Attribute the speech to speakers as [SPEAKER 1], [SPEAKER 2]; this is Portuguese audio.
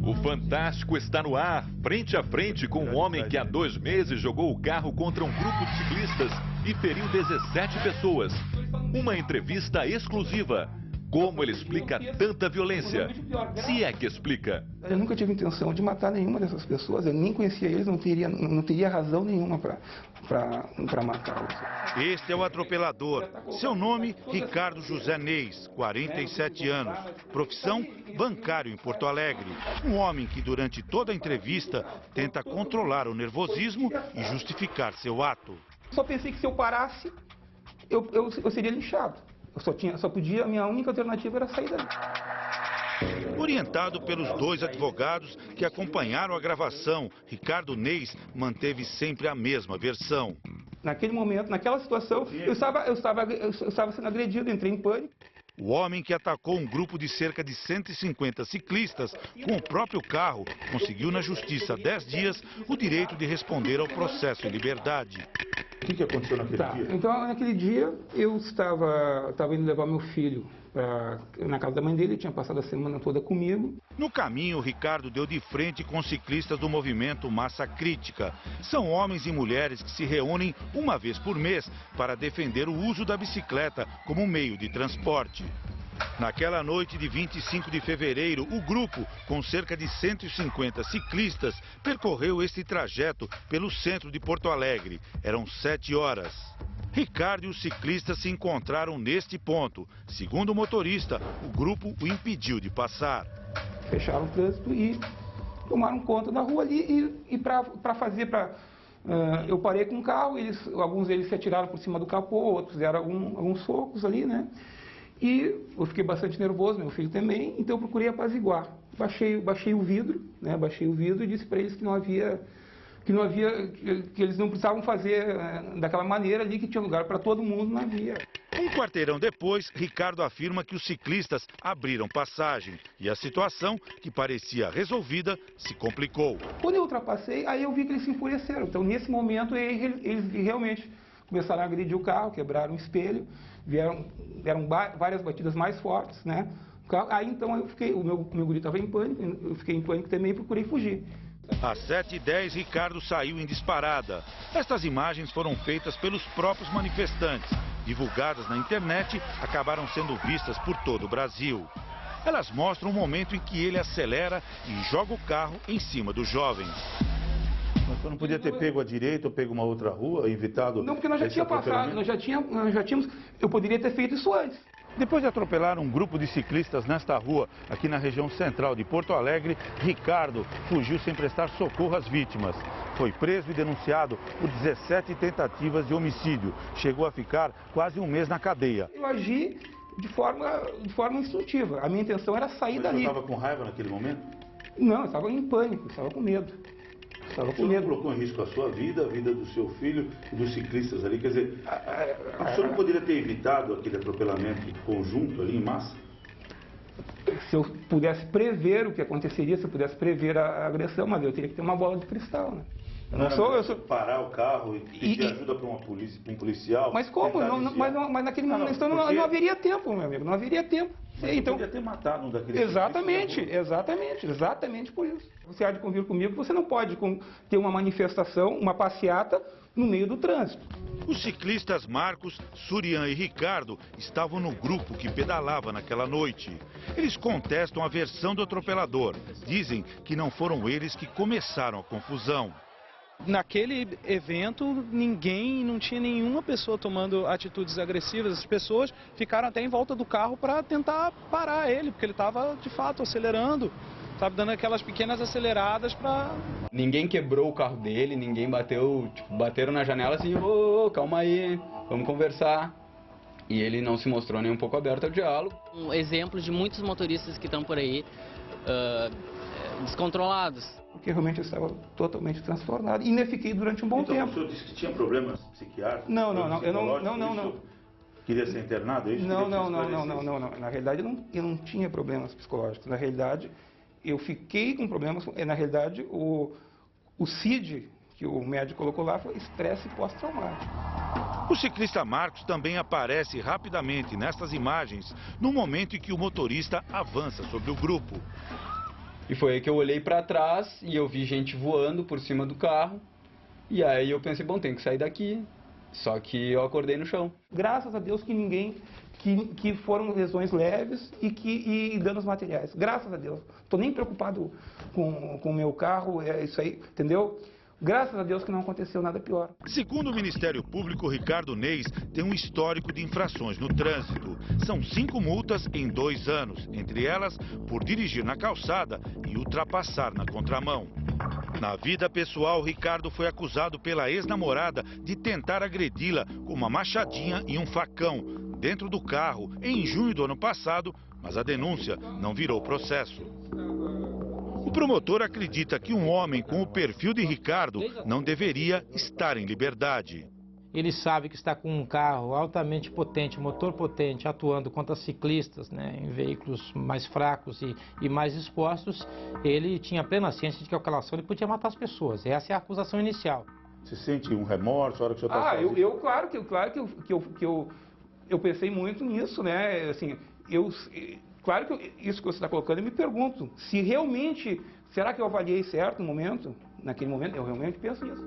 [SPEAKER 1] O Fantástico está no ar, frente a frente com um homem que há 2 meses jogou o carro contra um grupo de ciclistas e feriu 17 pessoas. Uma entrevista exclusiva. Como ele explica tanta violência? Se é que explica.
[SPEAKER 2] Eu nunca tive intenção de matar nenhuma dessas pessoas. Eu nem conhecia eles, não teria razão nenhuma para matá-los.
[SPEAKER 3] Este é o atropelador. Seu nome, Ricardo José Neis, 47 anos. Profissão, bancário em Porto Alegre. Um homem que durante toda a entrevista tenta controlar o nervosismo e justificar seu ato.
[SPEAKER 2] Só pensei que se eu parasse, eu seria linchado. A minha única alternativa era sair dali.
[SPEAKER 3] Orientado pelos 2 advogados que acompanharam a gravação, Ricardo Neis manteve sempre a mesma versão.
[SPEAKER 2] Naquele momento, naquela situação, eu estava sendo agredido, entrei em pânico.
[SPEAKER 3] O homem que atacou um grupo de cerca de 150 ciclistas com o próprio carro conseguiu na justiça há 10 dias o direito de responder ao processo em liberdade.
[SPEAKER 4] O que aconteceu naquele dia?
[SPEAKER 2] Então, naquele dia, eu estava indo levar meu filho na casa da mãe dele, ele tinha passado a semana toda comigo.
[SPEAKER 3] No caminho, o Ricardo deu de frente com ciclistas do movimento Massa Crítica. São homens e mulheres que se reúnem uma vez por mês para defender o uso da bicicleta como meio de transporte. Naquela noite de 25 de fevereiro, o grupo, com cerca de 150 ciclistas, percorreu este trajeto pelo centro de Porto Alegre. Eram 7 horas. Ricardo e os ciclistas se encontraram neste ponto. Segundo o motorista, o grupo o impediu de passar.
[SPEAKER 2] Fecharam o trânsito e tomaram conta da rua ali eu parei com o carro, alguns deles se atiraram por cima do capô, outros deram alguns socos ali, né? E eu fiquei bastante nervoso, meu filho também, então eu procurei apaziguar. Baixei o vidro, né? Baixei o vidro e disse para eles que eles não precisavam fazer daquela maneira ali, que tinha lugar para todo mundo na via.
[SPEAKER 3] Um quarteirão depois, Ricardo afirma que os ciclistas abriram passagem e a situação, que parecia resolvida, se complicou.
[SPEAKER 2] Quando eu ultrapassei, aí eu vi que eles se enfureceram. Então, nesse momento, eles realmente começaram a agredir o carro, quebraram o espelho, deram várias batidas mais fortes, né? Aí, então, o meu guri estava em pânico, eu fiquei em pânico também e procurei fugir.
[SPEAKER 3] Às 7h10, Ricardo saiu em disparada. Estas imagens foram feitas pelos próprios manifestantes. Divulgadas na internet, acabaram sendo vistas por todo o Brasil. Elas mostram o momento em que ele acelera e joga o carro em cima dos jovens.
[SPEAKER 4] Mas você não podia ter pego a direita ou pego uma outra rua, evitado...
[SPEAKER 2] Não, porque nós já tínhamos passado, eu poderia ter feito isso antes.
[SPEAKER 4] Depois de atropelar um grupo de ciclistas nesta rua, aqui na região central de Porto Alegre, Ricardo fugiu sem prestar socorro às vítimas. Foi preso e denunciado por 17 tentativas de homicídio. Chegou a ficar quase um mês na cadeia.
[SPEAKER 2] Eu agi de forma instintiva. A minha intenção era sair dali.
[SPEAKER 4] Você estava com raiva naquele momento?
[SPEAKER 2] Não, eu estava em pânico, estava com medo.
[SPEAKER 4] O senhor colocou em risco a sua vida, a vida do seu filho e dos ciclistas ali, quer dizer, o senhor não poderia ter evitado aquele atropelamento conjunto ali em massa?
[SPEAKER 2] Se eu pudesse prever o que aconteceria, se eu pudesse prever a agressão, mas eu teria que ter uma bola de cristal, né?
[SPEAKER 4] Eu sou parar o carro e pedir ajuda para um policial?
[SPEAKER 2] Mas como? Mas naquele momento não haveria tempo, meu amigo, não haveria tempo.
[SPEAKER 4] Mas então podia ter matado um daqueles...
[SPEAKER 2] Exatamente por isso. Você há de convir comigo que você não pode ter uma manifestação, uma passeata no meio do trânsito.
[SPEAKER 3] Os ciclistas Marcos, Surian e Ricardo estavam no grupo que pedalava naquela noite. Eles contestam a versão do atropelador. Dizem que não foram eles que começaram a confusão.
[SPEAKER 5] Naquele evento, não tinha nenhuma pessoa tomando atitudes agressivas. As pessoas ficaram até em volta do carro para tentar parar ele, porque ele estava, de fato, acelerando, sabe, dando aquelas pequenas aceleradas para...
[SPEAKER 6] Ninguém quebrou o carro dele, ninguém bateu, bateram na janela assim, ô, calma aí, vamos conversar. E ele não se mostrou nem um pouco aberto ao diálogo.
[SPEAKER 7] Um exemplo de muitos motoristas que estão por aí, descontrolados.
[SPEAKER 2] Porque realmente eu estava totalmente transtornado. E ainda fiquei durante um bom tempo.
[SPEAKER 4] Então o senhor disse que tinha problemas psiquiátricos?
[SPEAKER 2] Não. Eu não.
[SPEAKER 4] Queria ser internado?
[SPEAKER 2] Não. Na realidade, eu não tinha problemas psicológicos. Na realidade, eu fiquei com problemas. Na realidade, o CID, que o médico colocou lá, foi estresse pós-traumático.
[SPEAKER 3] O ciclista Marcos também aparece rapidamente nestas imagens, no momento em que o motorista avança sobre o grupo.
[SPEAKER 6] E foi aí que eu olhei para trás e eu vi gente voando por cima do carro. E aí eu pensei, bom, tem que sair daqui. Só que eu acordei no chão.
[SPEAKER 2] Graças a Deus que ninguém, que foram lesões leves e danos materiais. Graças a Deus. Estou nem preocupado com o meu carro, é isso aí, entendeu? Graças a Deus que não aconteceu nada pior.
[SPEAKER 3] Segundo o Ministério Público, Ricardo Neis tem um histórico de infrações no trânsito. São 5 multas em 2 anos, entre elas por dirigir na calçada e ultrapassar na contramão. Na vida pessoal, Ricardo foi acusado pela ex-namorada de tentar agredi-la com uma machadinha e um facão dentro do carro em junho do ano passado, mas a denúncia não virou processo. O promotor acredita que um homem com o perfil de Ricardo não deveria estar em liberdade.
[SPEAKER 8] Ele sabe que está com um carro altamente potente, motor potente, atuando contra ciclistas, né, em veículos mais fracos e mais expostos. Ele tinha plena ciência de que aquela ação ele podia matar as pessoas. Essa é a acusação inicial.
[SPEAKER 4] Você sente um remorso na hora que o senhor está
[SPEAKER 2] claro que eu pensei muito nisso, né? Assim, claro que isso que você está colocando, eu me pergunto se realmente, será que eu avaliei certo no momento? Naquele momento, eu realmente penso nisso.